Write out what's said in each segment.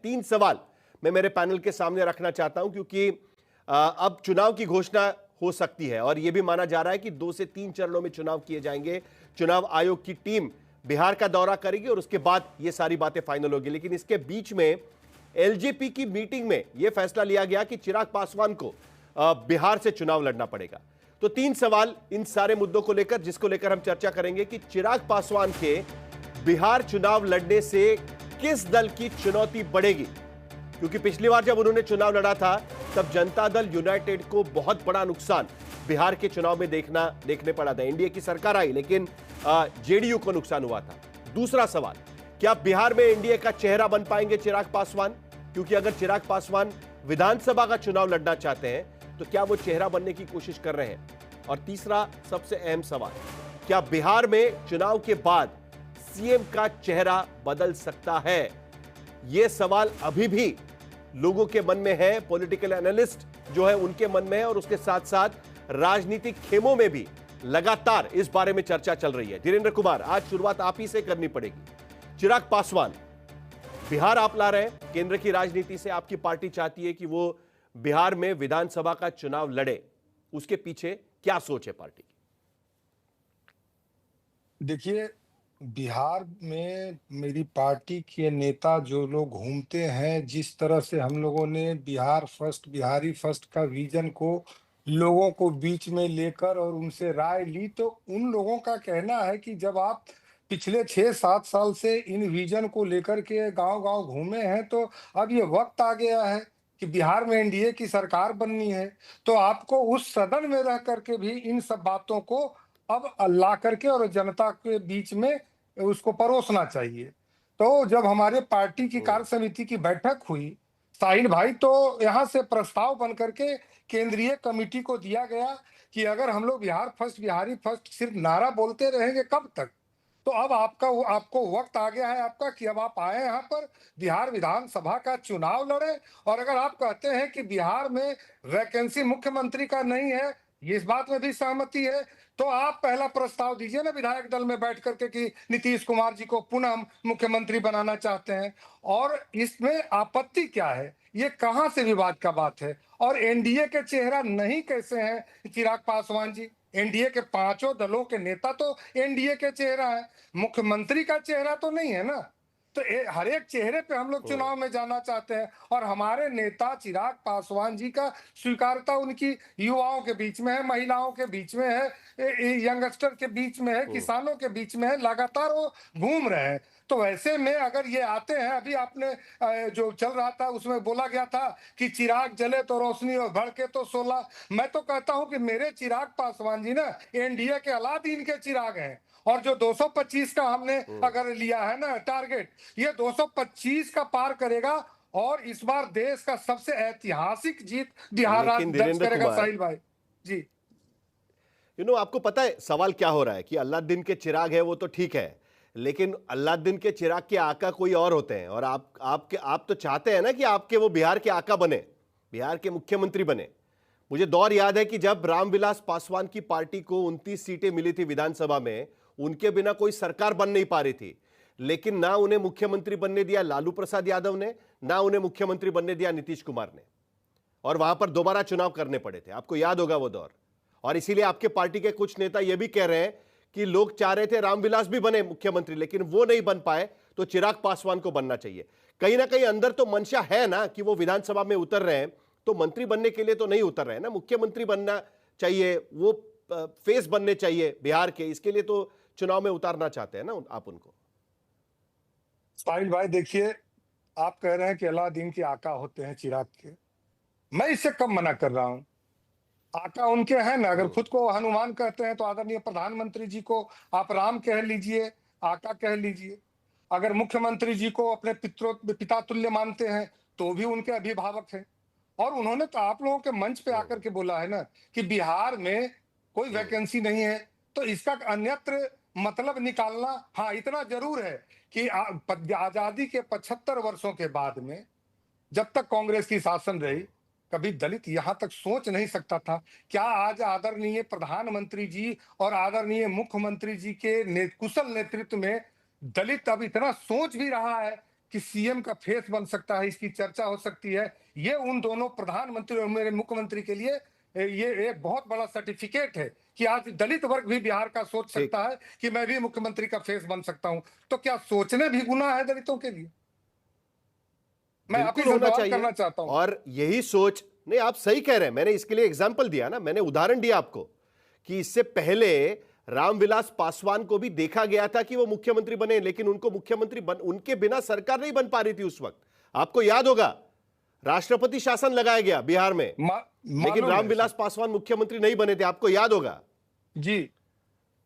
तीन सवाल मैं मेरे पैनल के सामने रखना चाहता हूं, क्योंकि अब चुनाव की घोषणा हो सकती है और यह भी माना जा रहा है कि 2 से 3 चरणों में चुनाव किए जाएंगे। चुनाव आयोग की टीम बिहार का दौरा करेगी और उसके बाद यह सारी बातें फाइनल होगी। लेकिन इसके बीच में एलजेपी की मीटिंग में यह फैसला लिया गया कि चिराग पासवान को बिहार से चुनाव लड़ना पड़ेगा। तो तीन सवाल इन सारे मुद्दों को लेकर, जिसको लेकर हम चर्चा करेंगे कि चिराग पासवान के बिहार चुनाव लड़ने से किस दल की चुनौती बढ़ेगी, क्योंकि पिछली बार जब उन्होंने चुनाव लड़ा था तब जनता दल यूनाइटेड को बहुत बड़ा नुकसान बिहार के चुनाव में देखने पड़ा था। एनडीए की सरकार आई लेकिन जेडीयू को नुकसान हुआ था। दूसरा सवाल, क्या बिहार में एनडीए का चेहरा बन पाएंगे चिराग पासवान, क्योंकि अगर चिराग पासवान विधानसभा का चुनाव लड़ना चाहते हैं तो क्या वो चेहरा बनने की कोशिश कर रहे हैं। और तीसरा सबसे अहम सवाल, क्या बिहार में चुनाव के बाद सीएम का चेहरा बदल सकता है। यह सवाल अभी भी लोगों के मन में है, पॉलिटिकल एनालिस्ट जो है उनके मन में है, और उसके साथ साथ राजनीतिक खेमों में भी लगातार इस बारे में चर्चा चल रही है। धीरेन्द्र कुमार, आज शुरुआत आप ही से करनी पड़ेगी। चिराग पासवान बिहार आप ला रहे हैं, केंद्र की राजनीति से आपकी पार्टी चाहती है कि वो बिहार में विधानसभा का चुनाव लड़े, उसके पीछे क्या सोच है पार्टी की? देखिए, बिहार में मेरी पार्टी के नेता जो लोग घूमते हैं, जिस तरह से हम लोगों ने बिहार फर्स्ट, बिहारी फर्स्ट का विजन को लोगों को बीच में लेकर और उनसे राय ली, तो उन लोगों का कहना है कि जब आप पिछले 6-7 साल से इन विजन को लेकर के गांव-गांव घूमे हैं, तो अब ये वक्त आ गया है कि बिहार में एनडीए की सरकार बननी है। तो आपको उस सदन में रह करके भी इन सब बातों को अब ला करके और जनता के बीच में उसको परोसना चाहिए। तो जब हमारे पार्टी की कार्य समिति की बैठक हुई, साहिल भाई, तो यहाँ से प्रस्ताव बन करके केंद्रीय कमेटी को दिया गया कि अगर हम लोग बिहार फर्स्ट, बिहारी फर्स्ट सिर्फ नारा बोलते रहेंगे कब तक। तो अब आपको वक्त आ गया है आपका कि अब आप आए यहाँ पर बिहार विधानसभा का चुनाव लड़े। और अगर आप कहते हैं कि बिहार में वैकेंसी मुख्यमंत्री का नहीं है, इस बात में भी सहमति है, तो आप पहला प्रस्ताव दीजिए ना विधायक दल में बैठ करके कि नीतीश कुमार जी को पुनः मुख्यमंत्री बनाना चाहते हैं। और इसमें आपत्ति क्या है, ये कहां से विवाद का बात है। और एनडीए के चेहरा नहीं कैसे हैं चिराग पासवान जी, एनडीए के पांचों दलों के नेता तो एनडीए के चेहरा है, मुख्यमंत्री का चेहरा तो नहीं है ना। तो हर एक चेहरे पे हम लोग चुनाव में जाना चाहते हैं। और हमारे नेता चिराग पासवान जी का स्वीकार्यता उनकी युवाओं के बीच में है, महिलाओं के बीच में है, यंगस्टर के बीच में है, किसानों के बीच में है, लगातार वो घूम रहे हैं। तो ऐसे में अगर ये आते हैं, अभी आपने जो चल रहा था उसमें बोला गया था कि चिराग जले तो रोशनी और भड़के तो शोला। मैं तो कहता हूं कि मेरे चिराग पासवान जी ना एनडीए के अलादीन के चिराग हैं। और जो 225 का हमने अगर लिया है ना टारगेट, ये 225 का पार करेगा। और इस बार देश का सबसे ऐतिहासिक जीत बिहार लेकिन दर्ज धीरेन्द्र करेगा कुमार, साहिल भाई जी। आपको पता है सवाल क्या हो रहा है कि अल्लादीन के चिराग है वो तो ठीक है, लेकिन अल्लादीन के चिराग के आका कोई और होते हैं। और आप तो चाहते हैं ना कि आपके वो बिहार के आका बने, बिहार के मुख्यमंत्री बने। मुझे दौर याद है कि जब रामविलास पासवान की पार्टी को 29 सीटें मिली थी विधानसभा में, उनके बिना कोई सरकार बन नहीं पा रही थी, लेकिन ना उन्हें मुख्यमंत्री बनने दिया लालू प्रसाद यादव ने, ना उन्हें मुख्यमंत्री बनने दिया नीतीश कुमार ने, और वहां पर दोबारा चुनाव करने पड़े थे। आपको याद होगा वो दौर। और इसीलिए आपके पार्टी के कुछ नेता यह भी कह रहे हैं कि लोग चाह रहे थे रामविलास भी बने मुख्यमंत्री, लेकिन वो नहीं बन पाए, तो चिराग पासवान को बनना चाहिए। कहीं ना कहीं अंदर तो मंशा है ना कि वो विधानसभा में उतर रहे हैं, तो मंत्री बनने के लिए तो नहीं उतर रहे हैं ना, मुख्यमंत्री बनना चाहिए, वो फेस बनने चाहिए बिहार के, इसके लिए तो चुनाव में उतारना चाहते हैं ना आप उनको। साहिल भाई देखिए, आप कह रहे हैं कि अलादीन के आका होते हैं चिराग के, मैं इससे कब मना कर रहा हूं। आका उनके हैं ना, अगर खुद को हनुमान कहते हैं तो आदरणीय प्रधानमंत्री जी को आप राम कह लीजिए, आका कह लीजिए। अगर मुख्यमंत्री जी को अपने पिता तुल्य मानते हैं तो भी उनके अभिभावक हैं। और उन्होंने तो आप लोगों के मंच पे आकर के बोला है ना कि बिहार में कोई वैकेंसी नहीं है, तो इसका अन्यत्र मतलब निकालना। हाँ, इतना जरूर है कि आजादी के 75 वर्षों के बाद में जब तक कांग्रेस की शासन रही, कभी दलित यहां तक सोच नहीं सकता था। क्या आज आदरणीय प्रधानमंत्री जी और आदरणीय मुख्यमंत्री जी के कुशल नेतृत्व में दलित अब इतना सोच भी रहा है कि सीएम का फेस बन सकता है, इसकी चर्चा हो सकती है। ये उन दोनों प्रधानमंत्री और मेरे मुख्यमंत्री के लिए ये एक बहुत बड़ा सर्टिफिकेट है कि आज दलित वर्ग भी बिहार का सोच ठीक, सकता है कि मैं भी मुख्यमंत्री का फेस बन सकता हूं। तो क्या सोचने भी गुनाह है दलितों के लिए? मैं आप ही बिल्कुल से होना सवाल चाहिए। करना चाहता हूं। और यही सोच, नहीं आप सही कह रहे हैं, मैंने इसके लिए एग्जाम्पल दिया ना, मैंने उदाहरण दिया आपको कि इससे पहले रामविलास पासवान को भी देखा गया था कि वो मुख्यमंत्री बने, लेकिन उनको मुख्यमंत्री उनके बिना सरकार नहीं बन पा रही थी उस वक्त। आपको याद होगा, राष्ट्रपति शासन लगाया गया बिहार में, लेकिन मालूम है रामविलास पासवान मुख्यमंत्री नहीं बने थे, आपको याद होगा। जी।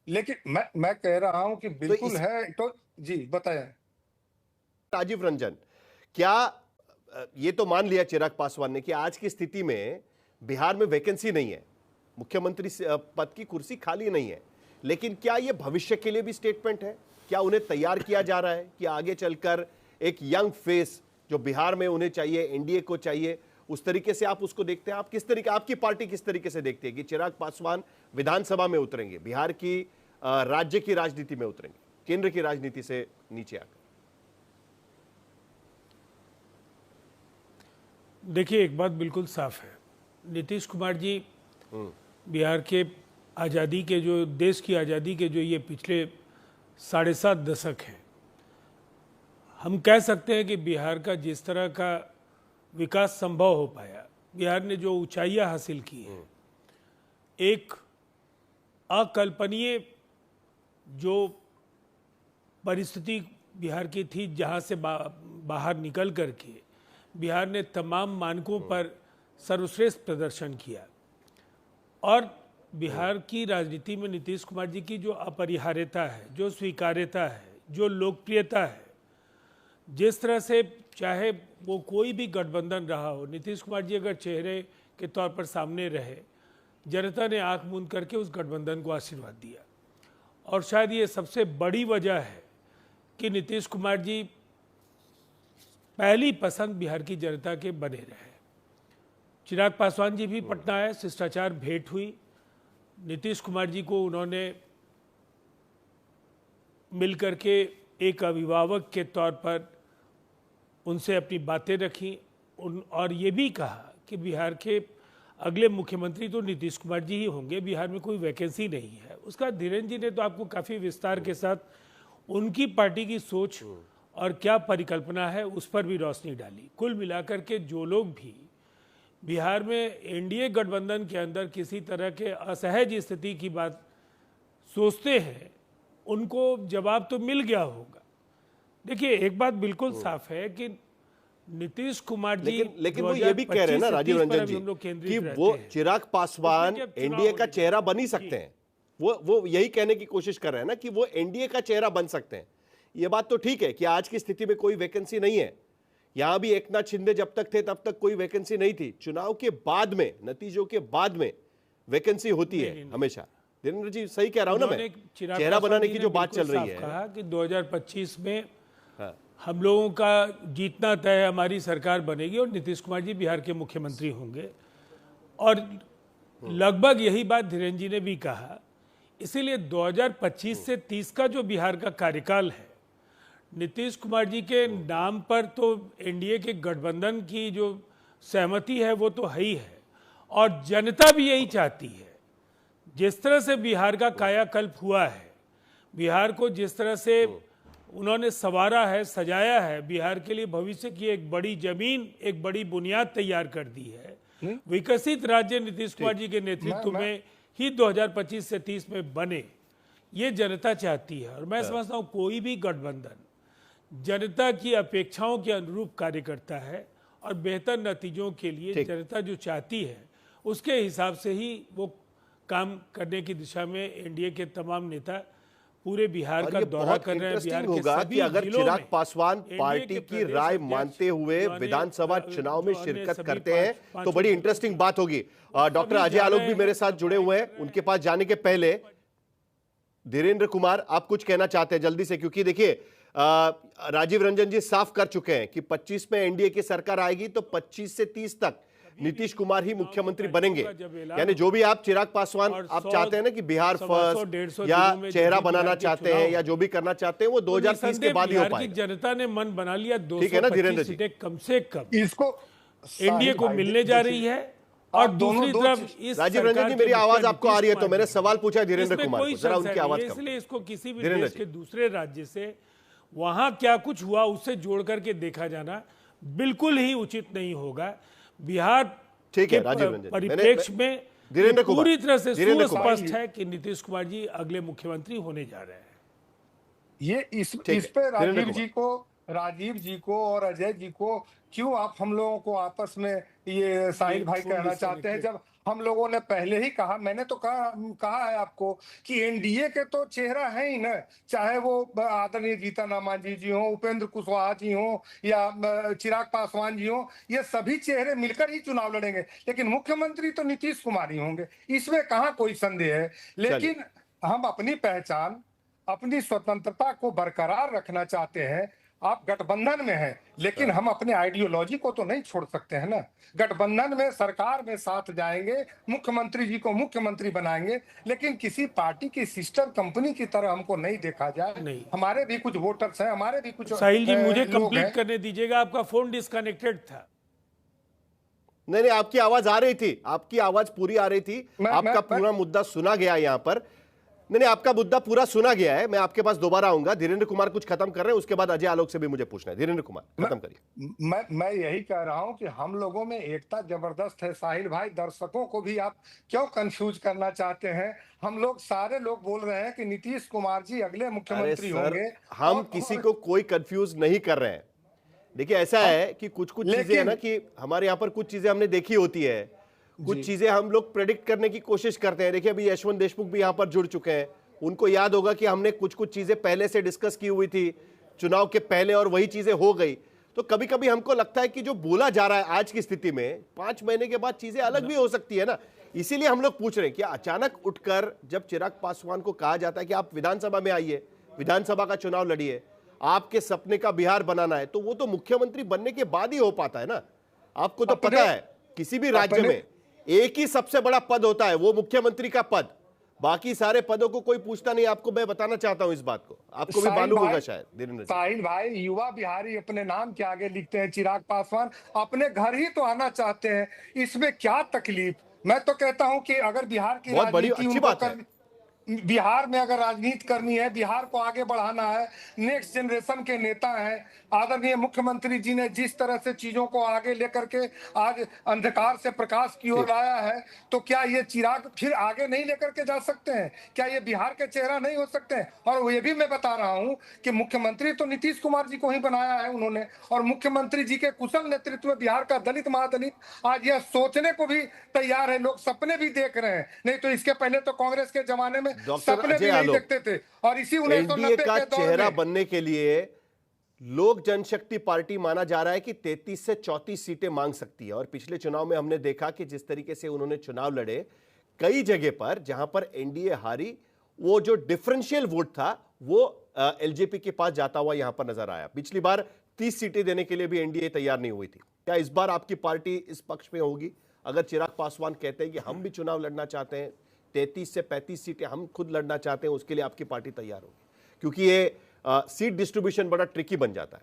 लेकिन मैं कह रहा हूं कि तो बिल्कुल इस है। तो जी बताएं। राजीव रंजन, क्या ये तो मान लिया चिराग पासवान ने कि आज की स्थिति में बिहार में वैकेंसी नहीं है, मुख्यमंत्री पद की कुर्सी खाली नहीं है, लेकिन क्या ये भविष्य के लिए भी स्टेटमेंट है? क्या उन्हें तैयार किया जा रहा है कि आगे चलकर एक यंग फेस जो बिहार में उन्हें चाहिए, एनडीए को चाहिए, उस तरीके से आप उसको देखते हैं? आप किस तरीके, आपकी पार्टी किस तरीके से देखती है कि चिराग पासवान विधानसभा में उतरेंगे, बिहार की राज्य की राजनीति में उतरेंगे, केंद्र की राजनीति से नीचे आकर? देखिए, एक बात बिल्कुल साफ है, नीतीश कुमार जी बिहार के आज़ादी के, जो देश की आज़ादी के जो ये पिछले 7.5 दशक हैं, हम कह सकते हैं कि बिहार का जिस तरह का विकास संभव हो पाया, बिहार ने जो ऊंचाइयां हासिल की हैं, एक अकल्पनीय जो परिस्थिति बिहार की थी, जहां से बाहर निकल करके बिहार ने तमाम मानकों पर सर्वश्रेष्ठ प्रदर्शन किया। और बिहार की राजनीति में नीतीश कुमार जी की जो अपरिहार्यता है, जो स्वीकार्यता है, जो लोकप्रियता है, जिस तरह से चाहे वो कोई भी गठबंधन रहा हो, नीतीश कुमार जी अगर चेहरे के तौर पर सामने रहे, जनता ने आंख मूंद करके उस गठबंधन को आशीर्वाद दिया। और शायद ये सबसे बड़ी वजह है कि नीतीश कुमार जी पहली पसंद बिहार की जनता के बने रहे। चिराग पासवान जी भी पटना आए, शिष्टाचार भेंट हुई, नीतीश कुमार जी को उन्होंने मिलकर के एक अभिभावक के तौर पर उनसे अपनी बातें रखी, और ये भी कहा कि बिहार के अगले मुख्यमंत्री तो नीतीश कुमार जी ही होंगे, बिहार में कोई वैकेंसी नहीं है। उसका धीरेन्द्र जी ने तो आपको काफ़ी विस्तार के साथ उनकी पार्टी की सोच और क्या परिकल्पना है उस पर भी रोशनी डाली। कुल मिलाकर के जो लोग भी बिहार में एनडीए गठबंधन के अंदर किसी तरह के असहज स्थिति की बात सोचते हैं, उनको जवाब तो मिल गया होगा। देखिए, एक बात बिल्कुल साफ है कि नीतीश कुमार जी, लेकिन वो ये भी कह रहे हैं ना राजीव रंजन जी कि वो चिराग पासवान एनडीए का चेहरा बन ही सकते हैं। वो यही कहने की कोशिश कर रहे हैं ना कि वो एनडीए का चेहरा बन सकते हैं। ये बात तो ठीक है कि आज की स्थिति में कोई वैकेंसी नहीं है, यहां भी एकनाथ शिंदे जब तक थे तब तक कोई वैकेंसी नहीं थी। चुनाव के बाद में, नतीजों के बाद में वैकेंसी होती है हमेशा। धीरेन्द्र जी सही कह रहा हूं ना मैं? चेहरा बनाने की जो बात चल रही है, कहा कि 2025 में हम लोगों का जीतना तय, हमारी सरकार बनेगी और नीतीश कुमार जी बिहार के मुख्यमंत्री होंगे। और लगभग यही बात धीरेन्द्र जी ने भी कहा। इसीलिए 2025 से 30 का जो बिहार का कार्यकाल है, नीतीश कुमार जी के नाम पर तो एनडीए के गठबंधन की जो सहमति है वो तो है ही है, और जनता भी यही चाहती है। जिस तरह से बिहार का कायाकल्प हुआ है, बिहार को जिस तरह से उन्होंने संवारा है, सजाया है, बिहार के लिए भविष्य की एक बड़ी जमीन, एक बड़ी बुनियाद तैयार कर दी है। विकसित राज्य नीतीश कुमार जी के नेतृत्व में ही 2025 से 30 में बने, ये जनता चाहती है। और मैं समझता हूँ कोई भी गठबंधन जनता की अपेक्षाओं के अनुरूप कार्य करता है, और बेहतर नतीजों के लिए जनता जो चाहती है उसके हिसाब से ही वो काम करने की दिशा में एनडीए के तमाम नेता पूरे बिहार का दौरा कर रहे हैं। बिहार के सभी कि अगर चिराग पासवान पार्टी की राय मानते हुए विधानसभा चुनाव में शिरकत करते हैं तो बड़ी इंटरेस्टिंग बात होगी। डॉक्टर अजय आलोक भी मेरे साथ जुड़े हुए हैं। उनके पास जाने के पहले धीरेन्द्र कुमार, आप कुछ कहना चाहते हैं जल्दी से, क्योंकि देखिए राजीव रंजन जी साफ कर चुके हैं कि 25 में एनडीए की सरकार आएगी तो 25 से 30 तक नीतीश कुमार ही मुख्यमंत्री बनेंगे, जब ऐलान यानी जो भी आप चिराग पासवान और आप 100, चाहते हैं ना कि बिहार 100, फर्स्ट 150 या दिनों में चेहरा जो भी बनाना बिहार के चाहते हैं चुनाव या जो भी करना चाहते हैं वो 2030 के बाद ही हो बिहार की पाएगा। जनता ने मन बना लिया, ठीक है ना धीरेन्द्र 225 जी? सीटें कम से कम इसको एनडीए को भाई, मिलने जा रही है। और आप दोनों दूसरी दो तरफ चीज- इस राजीव सरकार रंजन जी, के मेरी आवाज मुखिया आपको आ रही है, तो नीतीश मैंने कुमार सवाल पूछा धीरेन्द्र इसमें कुमार कोई को, जरा संशय उनकी नहीं आवाज है, कम। इसलिए इसको किसी भी धीरेन्द्र देश जी। के दूसरे राज्य से वहां क्या कुछ हुआ उससे जोड़ करके देखा जाना बिल्कुल ही उचित नहीं होगा। बिहार ठीक के है राजीव रंजन, परिप्रेक्ष्य में धीरेन्द्र ये कुमार, पूरी तरह से धीरेन्द्र कुमार। सुस्पष्ट है कि नीतीश कुमार जी अगले मुख्यमंत्री होने जा रहे हैं। ये इस है, पे धीरेन्द्र राजीव जी को और अजय जी को क्यों आप हम लोगों को आपस में ये साहिल भाई full कहना चाहते हैं, disconnected। जब हम लोगों ने पहले ही कहा, मैंने तो कहा है आपको कि एनडीए के तो चेहरा है ही ना, चाहे वो आदरणीय जीतन राम मांझी जी हो, उपेंद्र कुशवाहा जी हो या चिराग पासवान जी हो, ये सभी चेहरे मिलकर ही चुनाव लड़ेंगे, लेकिन मुख्यमंत्री तो नीतीश कुमार ही होंगे, इसमें कहाँ कोई संदेह है। लेकिन हम अपनी पहचान, अपनी स्वतंत्रता को बरकरार रखना चाहते हैं। आप गठबंधन में हैं, लेकिन हम अपने आइडियोलॉजी को तो नहीं छोड़ सकते हैं ना। गठबंधन में सरकार में साथ जाएंगे, मुख्यमंत्री जी को मुख्यमंत्री बनाएंगे, लेकिन किसी पार्टी की सिस्टर कंपनी की तरह हमको नहीं देखा जाए। नहीं। हमारे भी कुछ वोटर्स हैं, हमारे भी कुछ साहिल जी मुझे लोग कंप्लीट हैं। करने दीजिएगा, आपका फोन डिस्कनेक्टेड था। नहीं नहीं, आपकी आवाज आ रही थी, आपकी आवाज पूरी आ रही थी, आपका पूरा मुद्दा सुना गया यहाँ पर। नहीं, आपका मुद्दा पूरा सुना गया है, मैं आपके पास दोबारा आऊंगा। धीरेन्द्र कुमार कुछ खत्म कर रहे हैं, उसके बाद अजय आलोक से भी मुझे पूछना है। धीरेन्द्र कुमार खत्म करिए। मैं यही कह रहा हूं कि हम लोगों में एकता जबरदस्त है साहिल भाई। दर्शकों को भी आप क्यों कंफ्यूज करना चाहते हैं? हम लोग सारे लोग बोल रहे हैं कि नीतीश कुमार जी अगले अरे मुख्यमंत्री होंगे। सर, हम किसी को कोई कंफ्यूज नहीं कर रहे हैं। देखिए ऐसा है कि कुछ चीजें है ना कि हमारे यहाँ पर कुछ चीजें हमने देखी होती है, कुछ चीजें हम लोग प्रेडिक्ट करने की कोशिश करते हैं। देखिए अभी यशवंत देशमुख भी यहाँ पर जुड़ चुके हैं, उनको याद होगा कि हमने कुछ चीजें पहले से डिस्कस की हुई थी चुनाव के पहले और वही चीजें हो गई। तो कभी कभी हमको लगता है कि जो बोला जा रहा है आज की स्थिति में 5 महीने के बाद चीजें अलग भी हो सकती है ना। इसीलिए हम लोग पूछ रहे हैं कि अचानक उठकर जब चिराग पासवान को कहा जाता है कि आप विधानसभा में आइए, विधानसभा का चुनाव लड़िए, आपके सपने का बिहार बनाना है, तो वो तो मुख्यमंत्री बनने के बाद ही हो पाता है ना। आपको तो पता है किसी भी राज्य में एक ही सबसे बड़ा पद होता है, वो मुख्यमंत्री का पद। बाकी सारे पदों को कोई पूछता नहीं। आपको मैं बताना चाहता हूं इस बात को, आपको भी मालूम होगा शायद। धीरेन्द्र जी, साहिल भाई, युवा बिहारी अपने नाम के आगे लिखते हैं। चिराग पासवान अपने घर ही तो आना चाहते हैं, इसमें क्या तकलीफ? मैं तो कहता हूं कि अगर बिहार की बहुत बड़ी राजनीति अच्छी उनको बात है। बिहार में अगर राजनीति करनी है, बिहार को आगे बढ़ाना है, नेक्स्ट जनरेशन के नेता हैं आदरणीय मुख्यमंत्री जी ने जिस तरह से चीजों को आगे लेकर के आज अंधकार से प्रकाश की ओर लाया है, तो क्या ये चिराग फिर आगे नहीं लेकर के जा सकते हैं? क्या ये बिहार के चेहरा नहीं हो सकते हैं? और ये भी मैं बता रहा हूं कि मुख्यमंत्री तो नीतीश कुमार जी को ही बनाया है उन्होंने, और मुख्यमंत्री जी के कुशल नेतृत्व में बिहार का दलित महादलित आज यह सोचने को भी तैयार है, लोग सपने भी देख रहे हैं। नहीं तो इसके पहले तो कांग्रेस के जमाने में सपने भी नहीं देखते थे, और इसी 1990 का के दौर चेहरा में बनने के लिए लोक जनशक्ति पार्टी माना जा रहा है कि 33 से 34 सीटें मांग सकती है। और पिछले चुनाव में हमने देखा कि जिस तरीके से उन्होंने चुनाव लड़े, कई जगह पर जहां पर एनडीए हारी, वो जो डिफरेंशियल वोट था वो एलजेपी के पास जाता हुआ यहां पर नजर आया। पिछली बार 30 सीटें देने के लिए भी एनडीए तैयार नहीं हुई थी। क्या इस बार आपकी पार्टी इस पक्ष में होगी? अगर चिराग पासवान कहते हैं कि हम भी चुनाव लड़ना चाहते हैं, 33 से 35 सीटें हम खुद लड़ना चाहते हैं, उसके लिए आपकी पार्टी तैयार होगी? क्योंकि ये सीट डिस्ट्रीब्यूशन बड़ा ट्रिकी बन जाता है।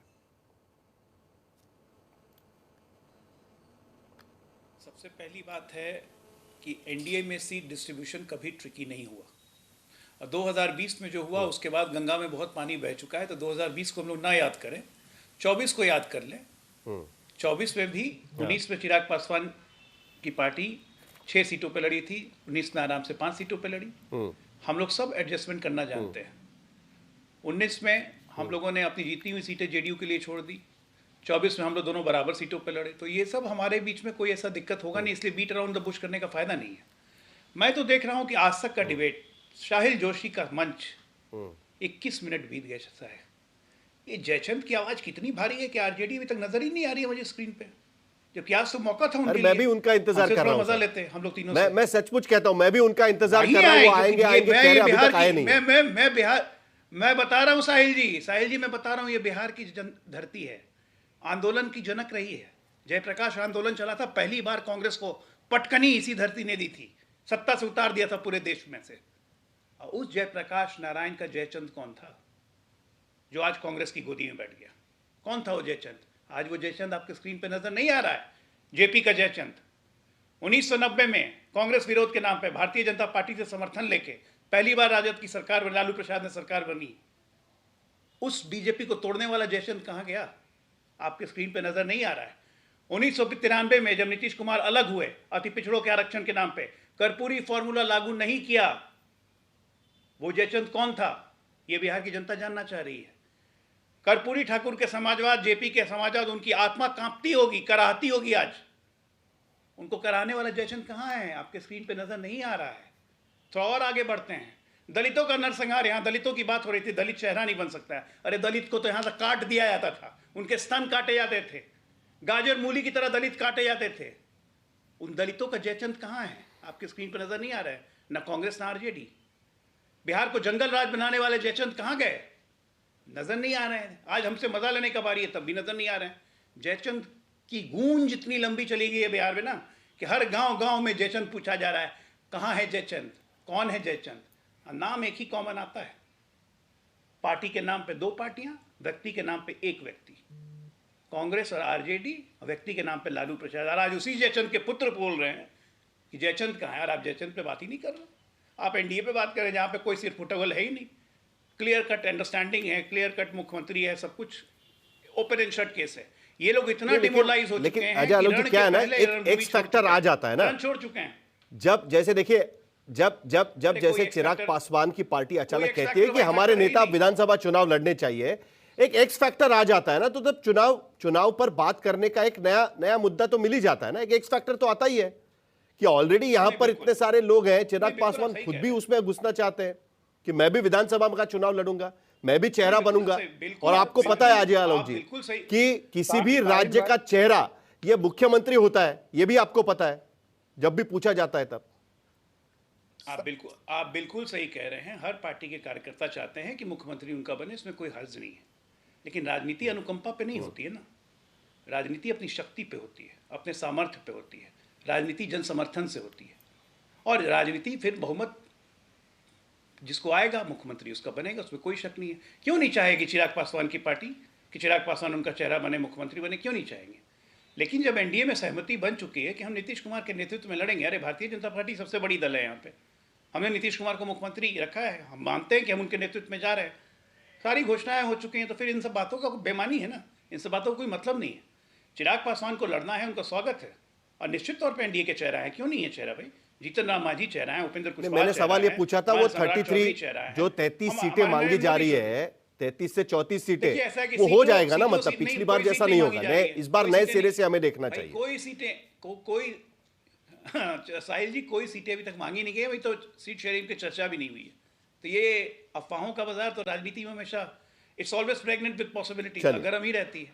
सबसे पहली बात है कि एनडीए में सीट डिस्ट्रीब्यूशन कभी ट्रिकी नहीं हुआ, और 2020 में जो हुआ उसके बाद गंगा में बहुत पानी बह चुका है। तो 2020 को हम लोग ना याद करें, 24 को याद कर लें। 24 में भी 19 में चिराग पासवान की पार्टी 6 सीटों पे लड़ी थी, 19 में आराम से 5 सीटों पे लड़ी। हम लोग सब एडजस्टमेंट करना जानते हैं। 19 में हम लोगों ने अपनी जीती हुई सीटें जेडीयू के लिए छोड़ दी, 24 में हम लोग दोनों बराबर सीटों पर लड़े। तो ये सब हमारे बीच में कोई ऐसा दिक्कत होगा नहीं, इसलिए बीट अराउंड द बुश करने का फायदा नहीं है। मैं तो देख रहा हूँ कि आज तक का डिबेट, साहिल जोशी का मंच 21 मिनट बीत गए है। ये जयचंद की आवाज कितनी भारी है कि आरजेडी अभी तक नजर ही नहीं आ रही है मुझे स्क्रीन पे, जबकि आज तो मौका था उनके लिए। मैं भी उनका इंतजार कर रहा हूं। मजा लेते हैं हम लोग तीनों। मैं सचमुच कहता हूं, मैं भी उनका इंतजार कर रहा हूं। वो आएंगे आएंगे कह रहे, अभी तक आए नहीं। मैं बता रहा हूं साहिल जी, मैं बता रहा हूं ये बिहार की धरती है, आंदोलन की जनक रही है, जयप्रकाश आंदोलन चला था, पहली बार कांग्रेस को पटकनी इसी धरती ने दी थी, सत्ता से उतार दिया था पूरे देश में से। और उस जयप्रकाश नारायण का जयचंद कौन था जो आज कांग्रेस की गोदी में बैठ गया? कौन था वो जयचंद? आज वो जयचंद आपके स्क्रीन पे नजर नहीं आ रहा है। जेपी का जयचंद 1990 में कांग्रेस विरोध के नाम पे भारतीय जनता पार्टी से समर्थन लेके पहली बार राजद की सरकार में लालू प्रसाद ने सरकार बनी। उस बीजेपी को तोड़ने वाला जयचंद कहां गया? आपके स्क्रीन पे नजर नहीं आ रहा है। 1993 में जब नीतीश कुमार अलग हुए अति पिछड़ों के आरक्षण के नाम पे, कर्पूरी फॉर्मूला लागू नहीं किया, वो जयचंद कौन था? ये बिहार की जनता जानना चाह रही है। कर्पूरी ठाकुर के समाजवाद, जेपी के समाजवाद, उनकी आत्मा कांपती होगी, कराहती होगी आज। उनको कराने वाला जयचंद कहां है? आपके स्क्रीन पे नजर नहीं आ रहा है। थोड़ा और आगे बढ़ते हैं। दलितों का नरसंहार, यहां दलितों की बात हो रही थी, दलित चेहरा नहीं बन सकता है। अरे दलित को तो यहां से काट दिया जाता था, उनके स्तन काटे जाते थे, गाजर मूली की तरह दलित काटे जाते थे। उन दलितों का जयचंद कहां है? आपके स्क्रीन पर नजर नहीं आ रहा है। ना कांग्रेस ना आरजेडी। बिहार को जंगल राज बनाने वाले जयचंद कहां गए? नजर नहीं आ रहे हैं। आज हमसे मजा लेने का बारी है, तब भी नजर नहीं आ रहे हैं। जयचंद की गूंज इतनी लंबी चली गई है बिहार में ना, कि हर गांव गांव में जयचंद पूछा जा रहा है, कहां है जयचंद, कौन है जयचंद? नाम एक ही कॉमन आता है। पार्टी के नाम पे दो पार्टियां, व्यक्ति के नाम पे एक व्यक्ति। कांग्रेस और आरजेडी, व्यक्ति के नाम पे लालू प्रसाद। और आज उसी जयचंद के पुत्र बोल रहे हैं कि जयचंद कहां है। और आप जयचंद पे बात ही नहीं कर रहे, आप एनडीए पे बात करें जहां पे कोई सिर फुटबल है ही नहीं। क्लियर कट अंडरस्टैंडिंग है, क्लियर कट मुख्यमंत्री है, सब कुछ ओपन एंड शट केस है। ये लोग इतना डिमोरलाइज हो चुके हैं। अजय आलोक जी, क्या है ना, एक एक्स फैक्टर आ जाता है ना, छोड़ चुके हैं। जब जैसे देखिए, जब जब जब जैसे चिराग पासवान की पार्टी अचानक कहती है कि हमारे नेता विधानसभा चुनाव लड़ने चाहिए, एक एक्स फैक्टर आ जाता है ना, तो तब चुनाव पर बात करने का एक नया मुद्दा तो मिल ही जाता है ना। एक एक्स फैक्टर तो आता ही है कि ऑलरेडी यहां पर इतने सारे लोग हैं, चिराग पासवान खुद भी उसमें घुसना चाहते हैं कि मैं भी विधानसभा का चुनाव लड़ूंगा, मैं भी चेहरा बनूंगा। और आपको पता है अजय आलोक जी कि किसी भी राज्य का चेहरा यह मुख्यमंत्री होता है, यह भी आपको पता है, जब भी पूछा जाता है तब। आप बिल्कुल सही कह रहे हैं। हर पार्टी के कार्यकर्ता चाहते हैं कि मुख्यमंत्री उनका बने, इसमें कोई हर्ज नहीं है। लेकिन राजनीति अनुकंपा पे नहीं होती है ना। राजनीति अपनी शक्ति पे होती है, अपने सामर्थ्य पे होती है। राजनीति जन समर्थन से होती है। और राजनीति फिर बहुमत जिसको आएगा मुख्यमंत्री उसका बनेगा, उसमें कोई शक नहीं है। क्यों नहीं चाहेगी चिराग पासवान की पार्टी कि चिराग पासवान उनका चेहरा बने, मुख्यमंत्री बने? क्यों नहीं चाहेंगे? लेकिन जब एनडीए में सहमति बन चुकी है कि हम नीतीश कुमार के नेतृत्व में लड़ेंगे, अरे भारतीय जनता पार्टी सबसे बड़ी दल है यहाँ पे, हमने नीतीश कुमार को मुख्यमंत्री रखा है, हम मानते हैं कि हम उनके नेतृत्व में जा रहे हैं, सारी घोषणाएं हो चुकी हैं, तो फिर इन सब बातों का बेमानी है ना, इन सब बातों का कोई मतलब नहीं है। चिराग पासवान को लड़ना है, उनका स्वागत है, और निश्चित तौर पर एनडीए के चेहरा है। क्यों नहीं है चेहरा भाई? जीतन राम मांझी चेहरा है, उपेंद्र कुशवाहा। मैंने सवाल ये पूछा था, वो 33 जो 33 सीटें मांगी जा रही है, 33 से 34 सीटें, वो हो जाएगा ना? मतलब पिछली बार जैसा नहीं होगा, इस बार नए सिरे से हमें देखना चाहिए। कोई सीटें कोई साहिल जी, कोई सीटें अभी तक मांगी नहीं गई, अभी तो सीट शेयरिंग की चर्चा भी नहीं हुई है। तो ये अफवाहों का बाजार तो राजनीति में हमेशा it's always pregnant with possibility, अगर हम ही रहती है।